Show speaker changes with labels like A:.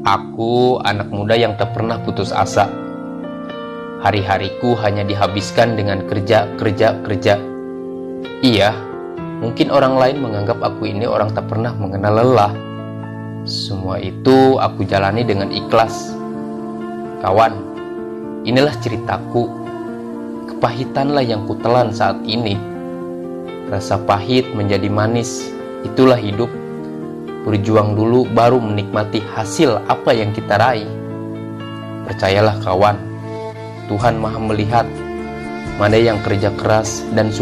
A: Aku anak muda yang tak pernah putus asa. Hari-hariku hanya dihabiskan dengan kerja. Iya, mungkin orang lain menganggap aku ini orang tak pernah mengenal lelah. Semua itu aku jalani dengan ikhlas. Kawan, inilah ceritaku. Kepahitanlah yang kutelan saat ini. Rasa pahit menjadi manis, itulah hidup. Berjuang dulu baru menikmati hasil apa yang kita raih. Percayalah kawan, Tuhan Maha melihat mana yang kerja keras dan sungguh